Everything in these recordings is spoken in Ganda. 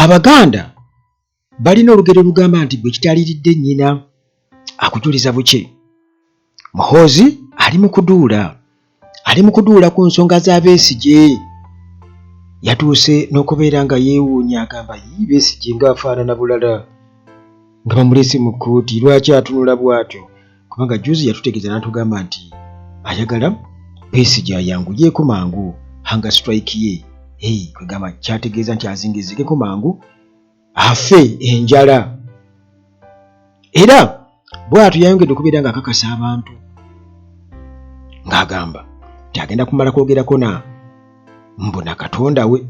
Abaganda balina olugero lugamba nti bwe kitaliridde nnyina akujuliza buke. Muhoozi ali mu kuduula ku nsonga za Besigye. Yatuuse n'okubeera nga yeewuunya agamba Besigye ng'afaanana bulala nga bamulese mu kkooti, lwaki atunula bw'atyo? Kubanga juzi yatutegeeza n'atugamba nti ayagala Besigye ayanguyeeko mangu hanga strike ye. Kwegamba kyategeeza nti azingizigeko mangu afe enjala. Era bw'atyo yayongedde okubeera nga akakasa abantu ng'agamba nti agenda kumala kwogerako na mbona Katonda we,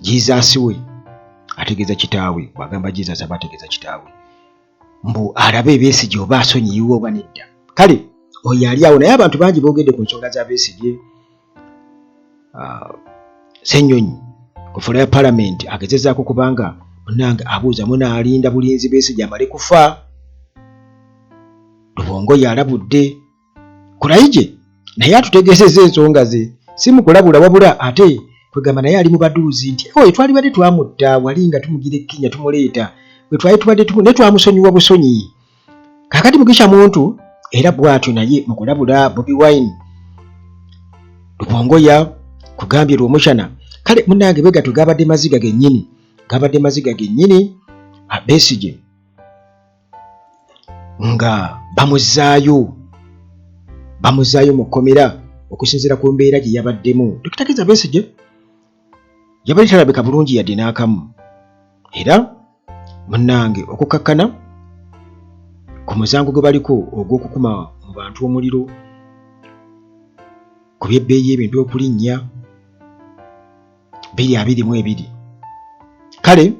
Jesus we, ategeeza kitaawe. Bw'agamba Jesus aba ategeeza kitaawe. Mbu alabe Besigye oba asonyiyiwe oba nedda. Kale oyo ali awo, naye abantu bangi boogedde ku nsonga za Besigye. Ssenyonyi ku fula ya Parliament agezezaako kubanga munnange abuuza munaalinda bulinzi Besigye amale kufa. Lubongo yalabudde Kulaije naye atutegeezezza ensonga ze, si mu kulabula wabula ate kwegamba naye ali mu baduuzi nti twali badde twamutta wali nga tumugira ekkinya tumuleeta, bwe twali tubadde ne twamusonyiwa busonyi. Kaakati Mugisha Muntu era bw'atyo naye mu kulabula Bobi Wine Lubongo ya kugambye lw'omushana. Kale munnange bwe gatyo gabadde maziga gennyini Besigye nga bamuzaayo mu kkomera okusinziira ku mbeera gye yabaddemu. Tukitegeeza Besigye yabadde talabika bulungi yadde n'akamu. Era munnange okukkakkana ku musango gwe baliko ogw'okukuma mu bantu omuliro ku by'ebbeeyi y'ebintu okulinnya 222. Kale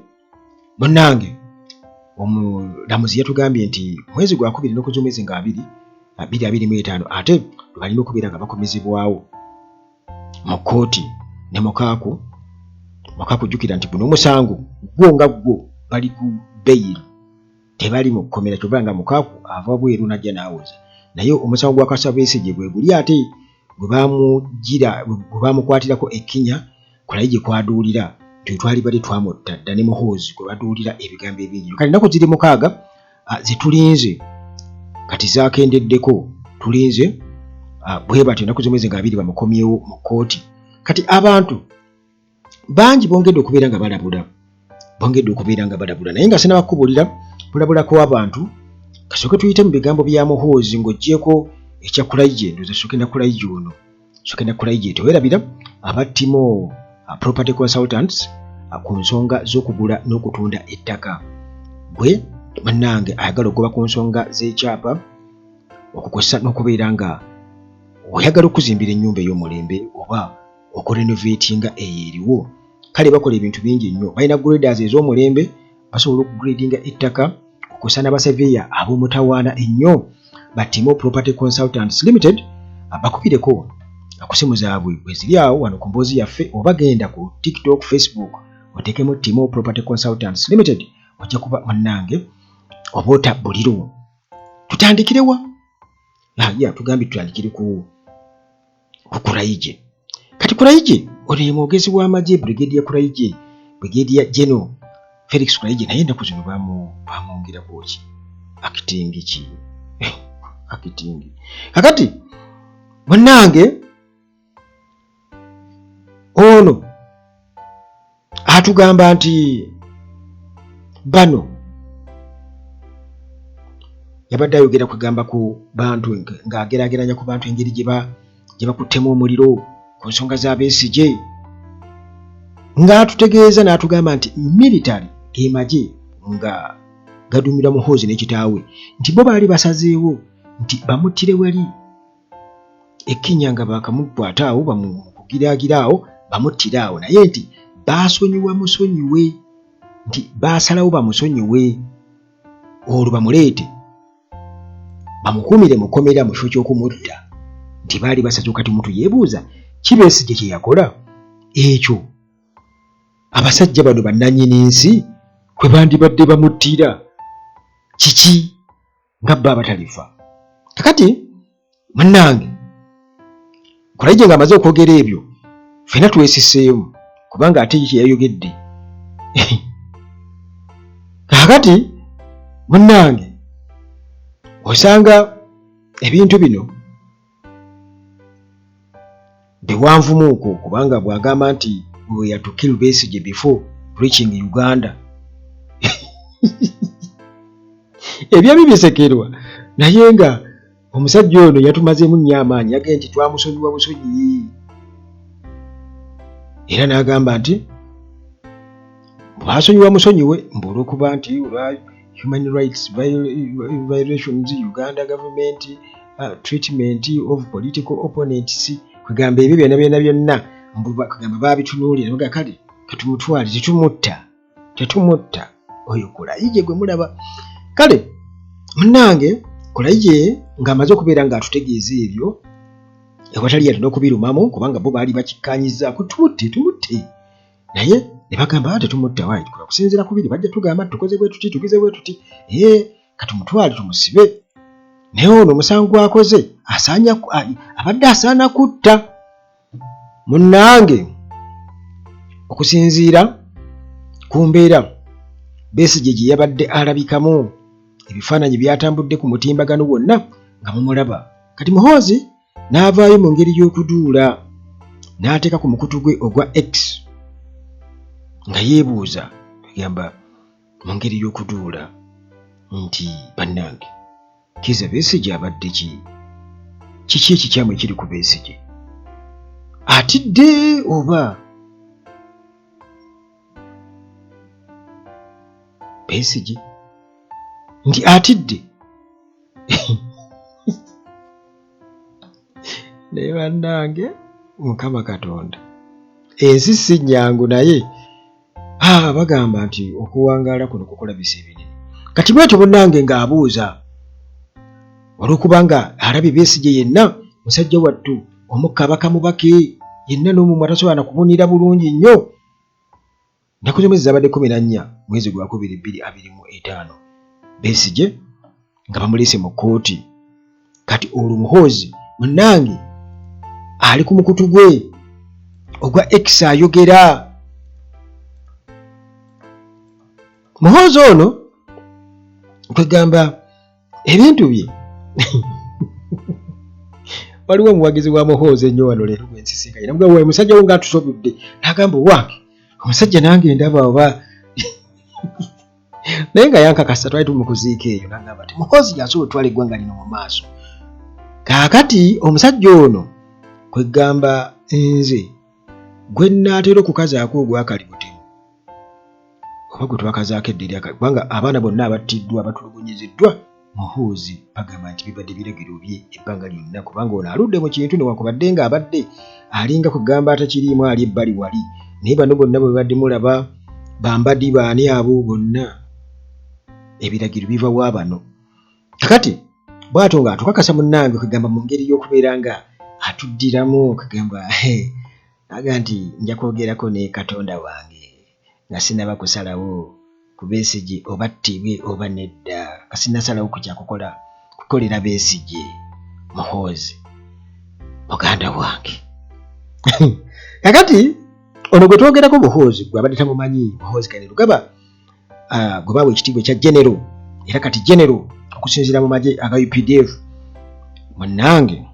munnange omulamuzi yatugambye nti mwezi gwa 2 n'okuz'omwezi nga 225 ate balina okubeera nga bakomezebwawo mu kkooti ne Mukaaku jjukira nti guno omusango gwo nga gwo bali ku beyiri tebali mu kkomera, kyova nga Mukaaku ava bweru najja n'awoza. Naye omusango gwa Kasa Besigye gwe guli ate gwe baamukwatirako ekkinya Kulaije kwaduulira twali bali twamutta dda ne Muhoozi gwe baduulira ebigambo ebingi. Kale ennaku ziri 6 zitulinze kati zaakendeddeko, tulinze bwe batyo ennaku z'omwezi nga 2 bamukomyewo mu kkooti. Kati abantu bangi bongedde okubeera nga balabula naye nga sinaba kukubuulira bulabulako abantu kasooke tuyite mu bigambo bya Muhoozi ng'oggyeko ekya Kulaije. Ndoza sooke na Kulaije teweerabira aba Timo Property Consultants ku nsonga z'okugula n'okutunda ettaka. Bwe bannange ayagala okugoba ku nsonga z'ekyapa okukosa n'okubeera nga oyagala okuzimbira ennyumba ey'omulembe oba okurenovatinga eyo eriwo. Kale bakola ebintu bingi nnyo. Balina graders ez'omulembe, basobola okugradinga ettaka okukosa n'abaseveya ab'omutawaana ennyo. Batimo Property Consultants Limited bakubireko ku simu zaabwe bwe ziri awo wano ku mboozi yaffe, oba genda ku TikTok, Facebook oteekemu Timo Property Consultants Limited, ojja kuba munnange oboota buliro. Tutandikirewa? Tugambye tutandikire ku Kulaije. Kati Kulaije ono ye mwogezi w'amagye Brigadier Kulaije, Brigadier General Felix Kulaije, naye ennaku zino bamwongerako ki? Akitingi ki? Akitingi. Kakati munnange ono atugamba nti bano yabadde ayogera kugamba ku bantu ng'ageraageranya ku bantu engeri gye bakuttemu omuliro ku nsonga za Besigye, ng'atutegeeza n'atugamba nti military ge magye nga gaduumira Muhoozi n'ekitaawe nti bo baali basazeewo nti bamuttire wali ekkinya nga bakamukwata awo bamukugiraagira bamuttire awo, naye nti baasonyiwa musonyiwe, nti baasalawo bamusonyiwe olwo bamuleete bamukuumire mu kkomera mu kifo ky'okumutta, nti baali basazeewo. Kati omuntu yeebuuza ki Besigye kye yakola ekyo abasajja bano bannannyini nsi kwe bandibadde bamuttira kiki nga bba abatalifa. Kakati munnange Kulaije ng'amaze okwogera ebyo ffenna twesisseemu kubanga ate kye yayogedde kakati munnange osanga ebintu bino biwanvumuuko kubanga bwagamba nti we are to kill Besigye before reaching Uganda ebyo bisekerwa naye nga omusajja ono yatumazeemu nnyo amaanyi yagenda nti twamusonyiwa busonyi era n'agamba nti bwasonyiwa musonyiwe olw'okuba nti olwa human rights violations Uganda government treatment of political opponents kugamba ebyo byonna kugamba baabitunuulira nga kale katumutwale tetumutta oyo Kulaije gwe mulaba kale munnange Kulaije ng'amaze okubeera ng'atutegeeza ebyo ewatali yatona okubirumamu kubanga bo baali bakikkaanyizaako tumutte naye ne bagamba tetumutta wayi tukola kusinziira ku biri bajja tugamba tukoze bwe tuti katumutwale tumusibe naye ono omusango akoze abadde asaana kutta munnange okusinziira ku mbeera Besigye gye yabadde alabikamu ebifaananyi byatambudde ku mutimbagano wonna nga mumulaba kati Muhoozi n'avaayo mu ngeri y'okuduula n'ateeka ku mukutu gwe ogwa X nga yeebuuza agamba mu ngeri y'okuduula nti bannange Kizza Besigye abadde kiki ekikyamu ekiri ku Besigye atidde oba Besigye nti atidde naye bannange Mukama Katonda ensi si nnyangu naye bagamba nti okuwangaala kuno kukola bisi ebinene kati bwetyo bannange ng'abuuza olw'okubanga alabye Besigye yenna musajja wattu omukabaka mubake yenna n'omumwe atasobola na kubunira bulungi nnyo ennaku z'omwezi zabadde 14 mwezi gwa 2025 Besigye nga bamuleese mu kkooti kati olwo Muhoozi munnange ali ku mukutu gwe ogwa X ayogera Muhoozi ono kwegamba ebintu bye waliwo omuwagizi wa Muhoozi ennyo wano leero gwensisinkanye namugamba we musajja wo ng'atusobodde n'agamba owange omusajja nange ndaba oba naye nga yankakasa twali tumukuziika eyo n'agamba nti Muhoozi yasobola otwala eggwanga lino mu maaso kaakati omusajja ono kwegamba nze gwe nnaatera okukazaako ogwakali butemu oba gwe twakazaako eddiri kubanga abaana bonna abattiddwa abatulugunyiziddwa Muhoozi bagamba nti bibadde biragiro bye ebbanga lyonna kubanga ono aludde mu kintu newankubadde nga abadde alinga kugamba atakiriimu ali ebbali wali naye bano bonna bwe badde mulaba bambadi baani abo bonna ebiragiro biva wa bano kakati bw'ato nga atukakasa munnange kugamba mu ngeri y'okubeera nga atuddiramu kugamba aga nti nja kwogerako ne Katonda wange nga sinaba kusalawo ku Besigye oba ttibwe oba nedda nga sinnasalawo kujja kukolera Besigye Muhoozi muganda wange kakati ono gwe twogerako Muhoozi gwe abadde tamumanyi Muhoozi Kainerugaba gwe baawa ekitiibwa ekya genero era kati genero okusinziira mu magye aga UPDF munnange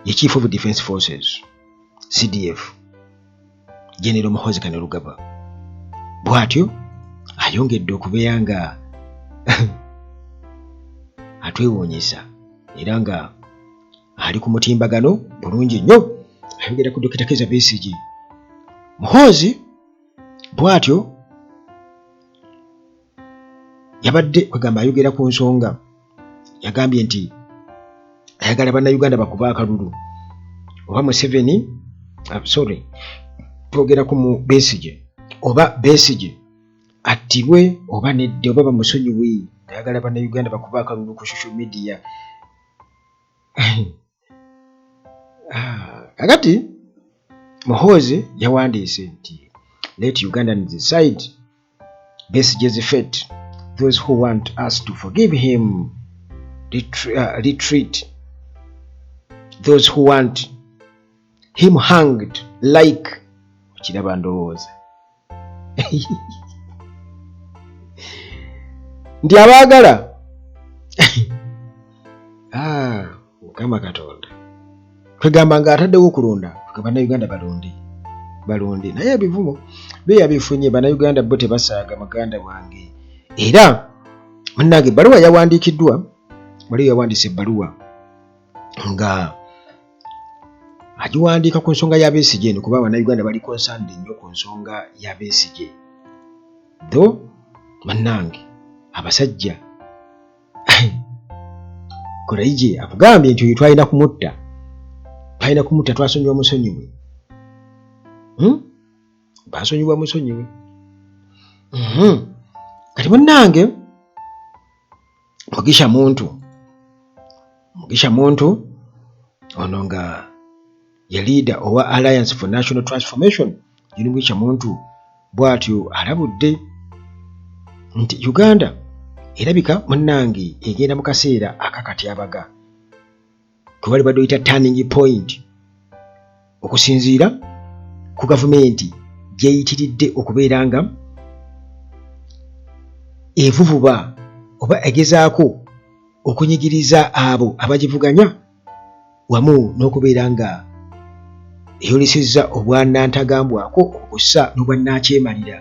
ye Chief of Defence Forces CDF General Muhoozi Kainerugaba bw'atyo ayongedde okubeera nga atwewuunyisa era nga ali ku mutimbagano bulungi nnyo ayogera ku Dr. Kizza Besigye Muhoozi bw'atyo yabadde kwegamba ayogera ku nsonga yagambye nti ayagala bannayuganda bakuba akalulu oba Museveni twogera ku mu Besigye oba Besigye attibwe oba nedde oba bamusonyiwe ayagala bannayuganda bakuba akalulu ku social media kakati Muhoozi yawandiise nti let Ugandans decide Besigye's fate. Those who want us to forgive him retreat. Those who want him hanged like kiraba ndowooza nti abaagala Mukama Katonda twegamba nga ataddewo okulonda bannayuganda balonde naye ebivumo beyabifunye bannayuganda bo tebasaaga muganda wange. Era munnange ebbaluwa yawandiikiddwa waliwo yawandiisa ebbaluwa nga agiwandiika ku nsonga ya Besigye eno kuba Abannayuganda bali concerned nnyo ku nsonga ya Besigye. Tho munnange abasajja Kuraije akugambye nti oyo twalina kumutta twasonyiwa musonyiwe. Basonyiwa musonyiwe. Kati munnange Mugisha Muntu ono nga ye leader owa Alliance for National Transformation yini Mugisha Muntu bw'atyo alabudde nti Uganda erabika munnange egenda mu kaseera akakatyabaga kwe bali baduyita turning point okusinziira ku gavumenti gyeyitiridde okubeera nga evuvuba oba egezaako okunyigiriza abo abagivuganya wamu n'okubeera nga eyolesezza obwannantagambwako okussa n'obwannakyemalira.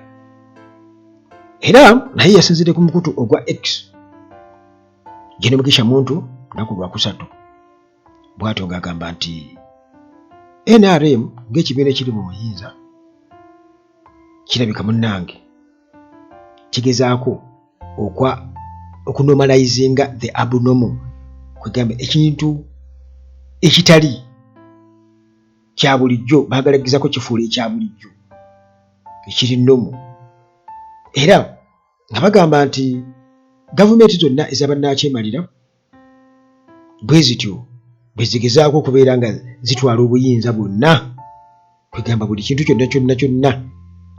Era naye yasinzidde ku mukutu ogwa X Gen. Mugisha Muntu lunaku lwakusatu bw'atyo ng'agamba nti NRM ng'ekibiina ekiri mu buyinza kirabika munnange kigezaako okunomalizinga the abnormal kwegamba ekintu ekitali kya bulijjo baagalagizaako kifuula ekya bulijjo ekiri nnomu. Era nga bagamba nti gavumenti zonna ez'abannakyemalira bwe zityo bwe zigezaako okubeera nga zitwala obuyinza bwonna kwegamba buli kintu kyonna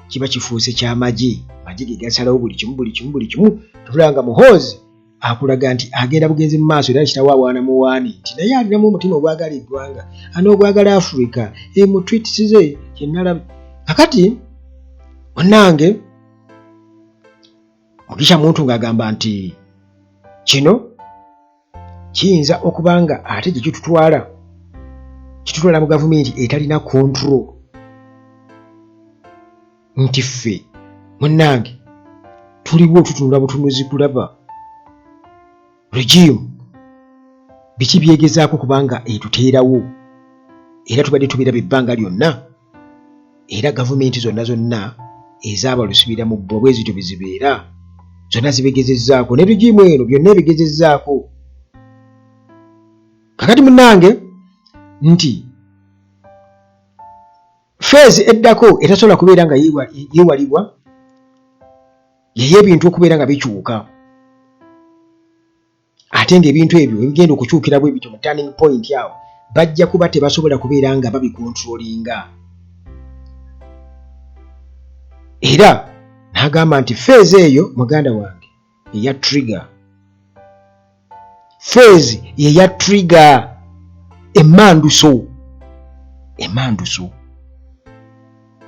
kiba kifuuse ky'amagye ge gasalawo buli kimu tubula nga Muhoozi akulaga nti agenda bugenzi mu maaso era kitaawe awaana muwaani nti naye alinamu omutima ogwagala eggwanga n'ogwagala Africa mu tweets ze kyennalaba. Kakati munnange Mugisha Muntu ng'agamba nti kino kiyinza okuba nga ate gye kitutwala mu gavumenti etalina control nti ffe munnange tuliwo tutunula butunuzi kulaba regime biki byegezaako kubanga etuteerawo era tubadde tubiraba ebbanga lyonna era gavumenti zonna ezaabalusibira mu bbwa bwe zityo bizibeera zonna zibigezezzaako ne regime eno byonna ebigezezzaako. Kakati munnange nti phase eddako etasobola kubeera nga yeewalibwa ebintu okubeera nga bikyuka ate ng'ebintu ebyo ebigenda okukyukira bwe bityo mu turning point awo bajja kuba tebasobola kubeera nga babikontrolinga. Era n'agamba nti phase eyo muganda wange eya trigger phase yeya trigger emmanduso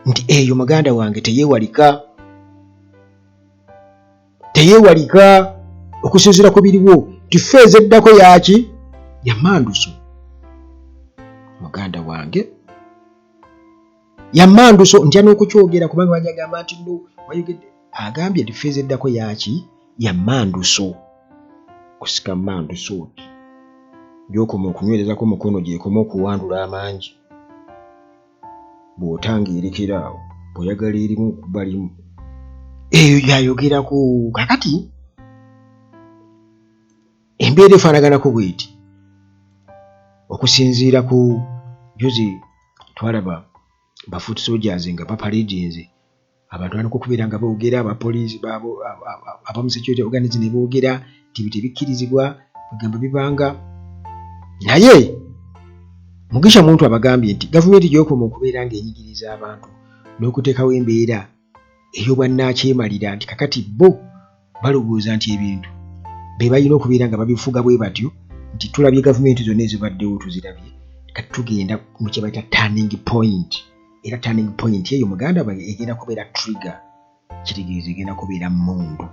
nti eyo muganda wange teyeewalika okusinziira ku biriwo nti phase eddako yaki ya mmanduso muganda wange ya mmanduso ntya n'okukyogera kubanga bajagamba nti no wayogedde agambye nti phase eddako yaki ya mmanduso kusika mmanduso gy'okoma okunywerezako mukono gy'ekoma okuwandula amangi bw'otangiirekera awo bw'oyagala erimu okubalimu eyo gy'ayogerako. Kakati embeera efaanaganako bw'eti okusinziira ku juzi twalaba ba foot soldiers nga baparadinze abantu balina okubeera nga boogera abapoliisi abamu security organize ne boogera nti tebikkirizibwa kugamba bibanga naye Mugisha Muntu abagambye nti gavumenti gy'okoma okubeera ng'enyigiriza abantu n'okuteekawo embeera ey'obwannakyemalira nti kakati bo balowooza nti ebintu be balina okubeera nga babifuga bwe batyo nti tulabye gavumenti zonna ezibaddewo tuzirabye kati tugenda mu kye bayita turning point era turning point eyo muganda bange egenda kubeera trigger kitegeeza egenda kubeera mmundu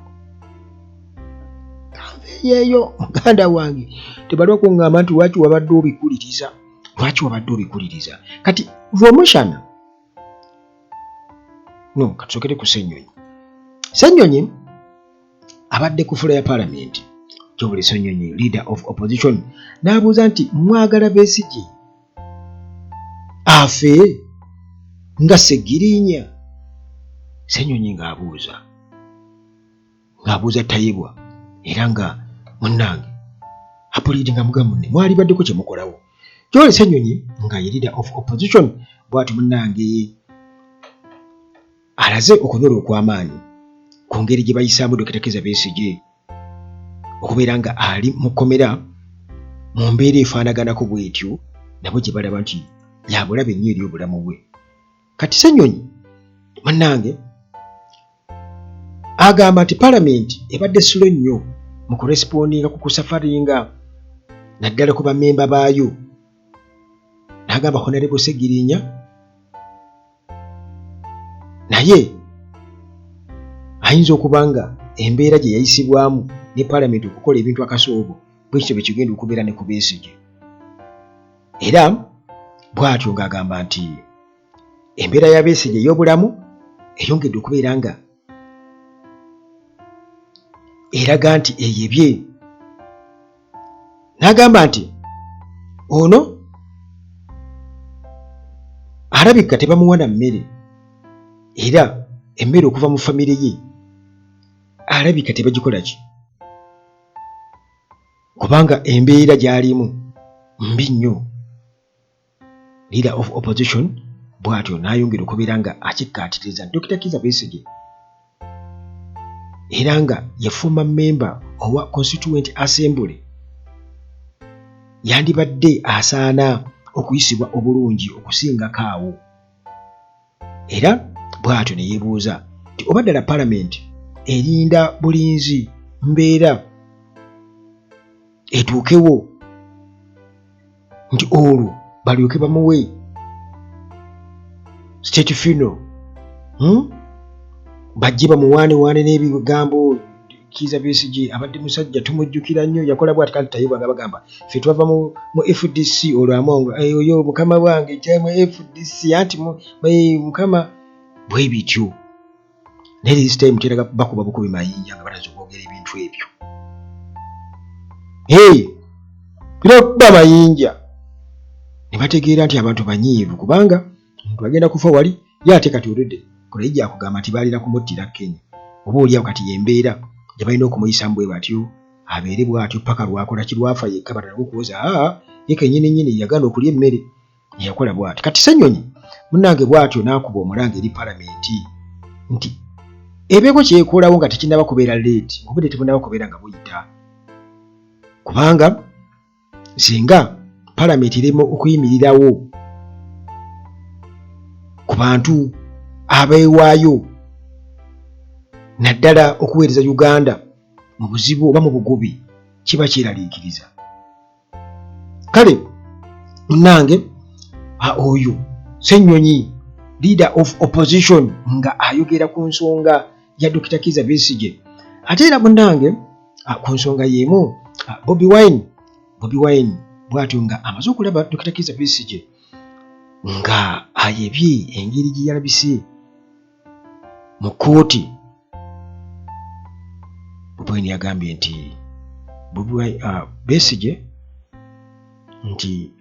yeyo muganda wange tebalwa kuŋŋamba nti lwaki wabadde obikuliriza kati promotion no katusokere ku Ssenyonyi abadde ku fula ya parliament Joel Ssenyonyi leader of opposition n'abuuza nti mwagala Besigye afe nga Sseggirinya. Ssenyonyi ng'abuuza Tayibwa era nga munnange apoliti nga muga munne mwali baddeko kye mukolawo. Joel Ssenyonyi nga ye leader of opposition bw'ati munnange alaze okunyola okw'amaanyi ku ngeri gye bayisaamu Dr. Kizza Besigye okubeera nga ali mu kkomera mu mbeera efaanaganako bw'etyo nabo gye balaba nti yabulabe nnyo eri obulamu bwe. Kati Ssenyonyi munnange agamba nti palamenti ebadde sulo nnyo mu kurespondinga ku kusafaringa naddala ku bammemba baayo. N'agamba Honorable Sseggirinya naye ayinza okuba nga embeera gye yayisibwamu ne palamenti okukola ebintu akasoobo bwekityo bwe kigenda okubeera ne ku Besigye. Era bw'atyo ng'agamba nti embeera ya Besigye ey'obulamu eyongedde okubeera nga eraga nti eyebye. N'agamba nti ono alabika tebamuwa na mmere era emmere okuva mu famire ye alabika tebagikola ki kubanga embeera gy'alimu mbi nnyo. Leader of opposition bw'atyo n'ayongera okubeera nga akikkaatiriza Dr. Kizza Besigye era nga ye former member owa Constituent Assembly yandibadde asaana okuyisibwa obulungi okusingako awo. Era bw'atyo ne yeebuuza nti oba ddala palamenti erinda bulinzi mbeera etuukewo nti olwo balyoke bamuwe state funeral bajje bamuwaanewaane n'ebigambo Kizza Besigye abadde musajja tumujjukira nnyo yakola bw'ati kandi Tayibwa nga bagamba ffe twava mu FDC olwamongo oyo mukama wange kyamwe FDC anti mukama bwe bityo ne this time teraga bakuba bukubi mayinja nga balaze okwogera ebintu ebyo. Birakuba mayinja ne bategeera nti abantu banyiivu kubanga omuntu agenda kufa wali ye ate kati oludde kulayijja akugamba nti baalina kumuttira Kenya oba oliawo kati yembeera gye balina okumuyisamu bwe batyo abeere bw'atyo paka lwakola kirwafa yekka batalaga okuwoza ye kennyini nnyini yagana okulya emmere yakola bw'ati. Kati Ssenyonyi munnange bw'atyo n'akuba omulanga eri palamenti nti ebeeko kyekolawo nga tekinnaba kubeera leeti obudde tebunnaba kubeera nga buyita kubanga singa palamenti erema okuyimirirawo ku bantu abeewaayo naddala okuweereza Uganda mu buzibu oba mu bugubi kiba kyeraliikiriza. Kale munnange oyo Ssenyonyi leader of opposition nga ayogera ku nsonga ya Dr. Kizza Besigye ate era munnange ku nsonga y'emu Bobi Wine bw'atyo nga amaze okulaba Dr. Kizza Besigye nga ayebye engeri gye yalabise mu kkooti. Bobi Wine yagambye nti Besigye nti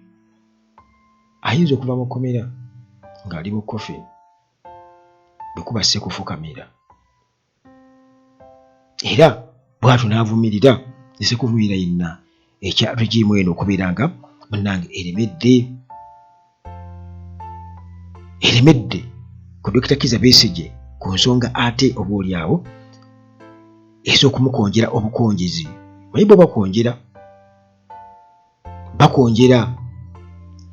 ayinza okuva mu kkomera ng'ali mu coffin bwekuba Sekufukamira era bw'atyo n'avumirira Sekufukamira yenna ekya regimu eno okubeera nga munnange eremedde ku Dr. Kizza Besigye ku nsonga ate oboolyawo ez'okumukonjera obukonjezi. Naye bwe bakonjera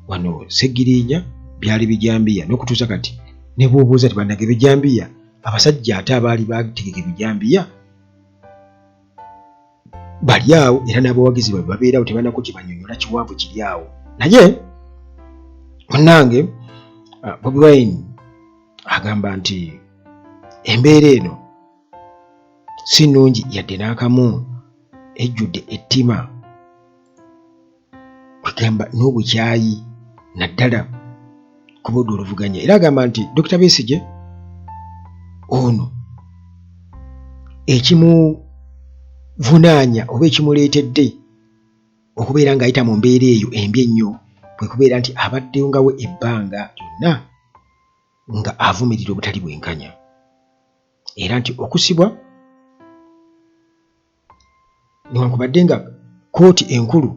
wano Sseggirinya byali bijambiya n'okutuusa kati ne bw'obuuza tibannage bijambiya abasajja ate abaali bategeka ebijambiya bali awo era n'abawagizi bwe babeerawo tebannako kibanyonyola kiwanvu kiri awo. Naye munnange Bobi Wine agamba nti embeera eno si nnungi yadde n'akamu ejjudde ettima kwegamba n'obukyayi naddala ku budde oluvuganya. Era agamba nti Dr. Besigye ono ekimuvunaanya oba ekimuleetedde okubeera ng'ayita mu mbeera eyo embi ennyo kwe kubeera nti abaddeyo nga we ebbanga lyonna nga avumirira obutali bwenkanya, era nti okusibwa newankubadde nga kkooti enkulu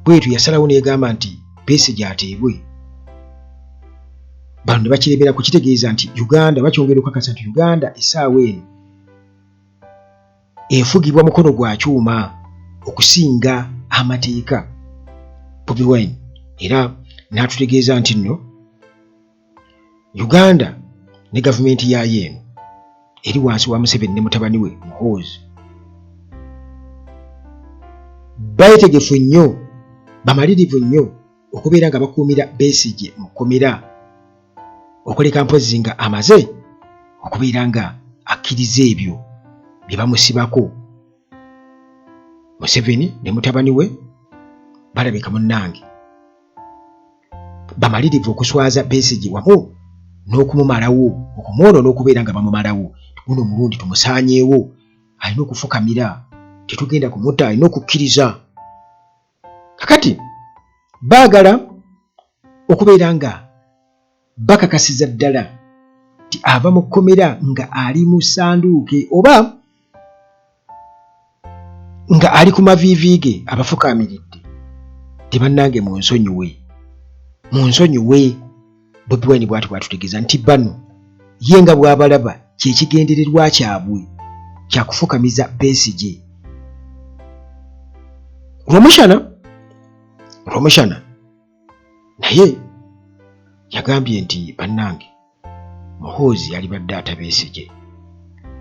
bwetyo yasalawo n'egamba nti Besigye ateebwe, bano ne bakiremera kukitegeeza nti Uganda, bakyongera okukakasa nti Uganda essaawa eno efugibwa mukono gwa kyuma okusinga amateeka Bobi Wine. Era n'atutegeeza nti nno Uganda ne gavumenti yaayo eno eri wansi wa Museveni ne mutabani we Muhoozi bayetegefu nnyo, bamalirivu nnyo okubeera nga bakuumira Besigye mu kkomera, okuleka mpozi nga amaze okubeera nga akkiriza ebyo bye bamusibako. Museveni ne mutabani we balabika munnange bamalirivu okuswaza Besigye wamu n'okumumalawo, okumwonoona okubeera nga bamumalawo. Guno omulundi tumusaanyeewo, alina okufukamira, tetugenda kumutta, alina okukkiriza. Kakati baagala okubeera nga bakakasiza ddala nti ava mu kkomera nga ali mu ssanduuke oba nga ali ku maviivi ge abafukaamiridde. Tebannange munsonyiwe Bobi Wine bw'ati bw'atutegeeza nti bano ye nga bw'abalaba kyekigendererwa kyabwe kyakufukamiza Besigye. Lw'omushana naye yagambye nti bannange Muhoozi yalibadde ata Besigye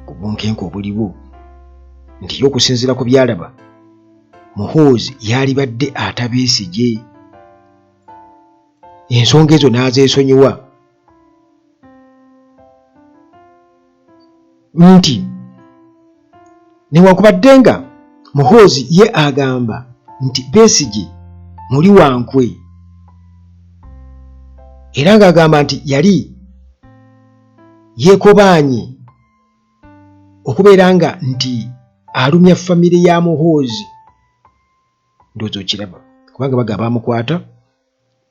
ku bunkenke obuliwo, nti ye okusinziira ku byalaba Muhoozi yalibadde ata Besigye. Ensonga ezo n'azeesonyiwa nti newankubadde nga Muhoozi ye agamba nti Besigye muli wankwe, era ng'agamba nti yali yeekobaanye okubeera nga nti alumya famire ya Muhoozi. Ndowooza okiraba kubanga bagamba bamukwata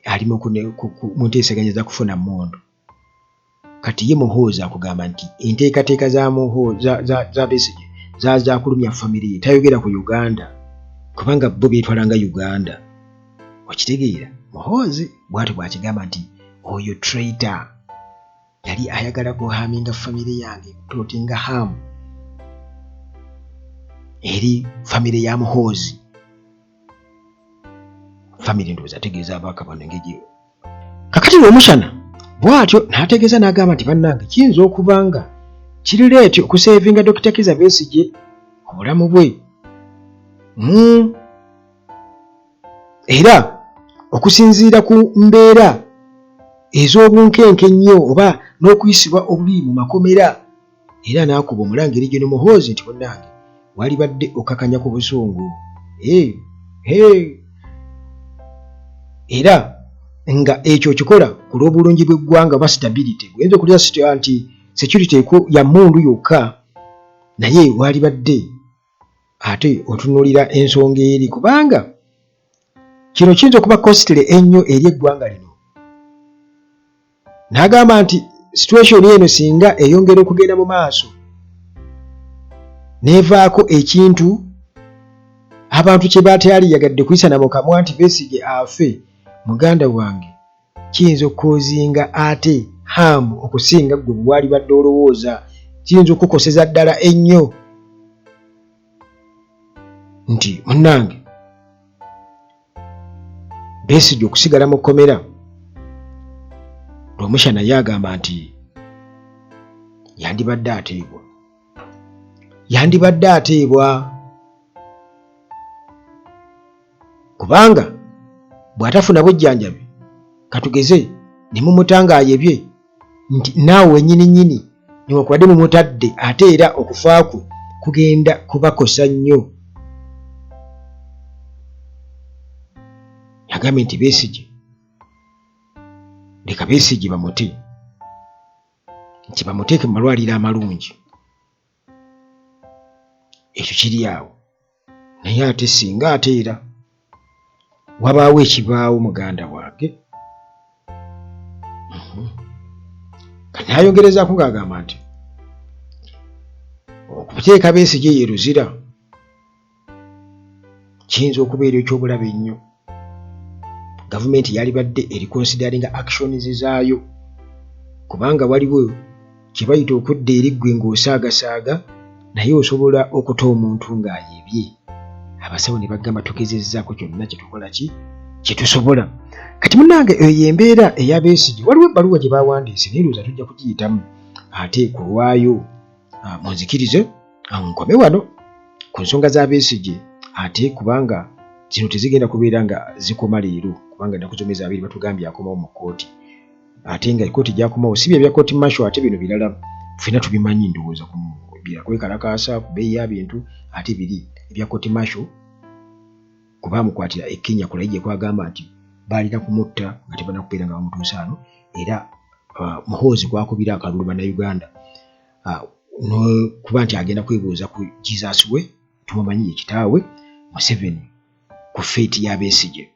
ali mu nteeseganya za kufuna mmondo. Kati ye Muhoozi akugamba nti enteekateeka za Besigye za kulumya famire ye, tayogera ku Uganda kubanga bo beetwalanga Uganda. Okitegeera Muhoozi bw'atyo bw'akigamba nti oyo traitor, yali ayagala kuhaaminga famire yange, kuplootinga hamu eri famire ya Muhoozi. Famire ndowooza ategeeza Abakabona engeri. Kakati Lw'omushana bw'atyo n'ategeeza n'agamba nti bannange kiyinza okuba nga kiri leeti okuseevinga Dr. Kizza Besigye obulamu bwe, era okusinziira ku mbeera ez'obunkenke ennyo oba n'okuyisibwa obubi mu makomera. Era n'akuba Omulangira Gen. Muhoozi nti bannange walibadde okakanya ku busungu, era nga ekyo kikola ku lw'obulungi bw'eggwanga oba stability. Guyinza okulya nti security ya mmundu yokka, naye walibadde ate otunuulira ensonga eri, kubanga kino kiyinza okuba costly ennyo eri eggwanga lino. N'agamba nti situation eno singa eyongera okugenda mu maaso neevaako ekintu abantu kye baatyaaliyagadde kuyisa na mu kamwa nti Besigye afe, muganda wange kiyinza okukoozinga ate hamu okusinga gwe bwalibadde olowooza. Kiyinza okukoseza ddala ennyo nti munnange Besigye okusigala mu kkomera. Lw'omushana yagamba nti yandibadde ateebwa kubanga bw'atafuna bujjanjabi katugeze ne mumutanga ayebye nti naawe wennyini nnyini newankubadde mumutadde ate era okufa kwe kugenda kubakosa nnyo. Yagambye nti Besigye, leka Besigye bamute, nti bamuteeke mu malwaliro amalungi. Ekyo kiri awo. Naye ate singa ate era wabaawo ekibaawo muganda wange, kati ayongerezaako ng'agamba nti okuteeka Besigye ye luzira kiyinza okubeera eky'obulabe ennyo. Gavumenti yalibadde eri consideringa actions zaayo, kubanga waliwo kye bayita okudda eri ggwe ng'osaagasaaga, naye osobola okuta omuntu ng'ayeebye. Abasawo ne bagamba tugezezzaako kyonna kye tukola kye tusobola. Kati munnange eyo y'embeera eya Besigye. Waliwo ebbaluwa gye baawandiise naye ndowooza tujja kugiyitamu ate ku lwayo. Munzikirize nkome wano ku nsonga za Besigye ate kubanga zino tezigenda kubeera nga zikoma leero, kubanga ennaku zombi abiri batugambye akomawo mu kkooti. Ate nga ekkooti gy'akomawo si bye bya kkooti masho, ate bino birala ffenna tubimanyi ndowooza kwekalakaasa ku bbeeyi ya bintu, ate biri ebya kkooti masho kuba bamukwatira e Kenya Kulaigye kwagamba nti baalina kumutta nga tebannakubeera nga bamutuusa ano, era Muhoozi kwakubira akalulu Bannayuganda kuba nti agenda kwebuuza ku Jesus we tumumanyi ye kitaawe Museveni ku feeti ya Besigye.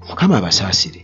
Mukama abasaasire.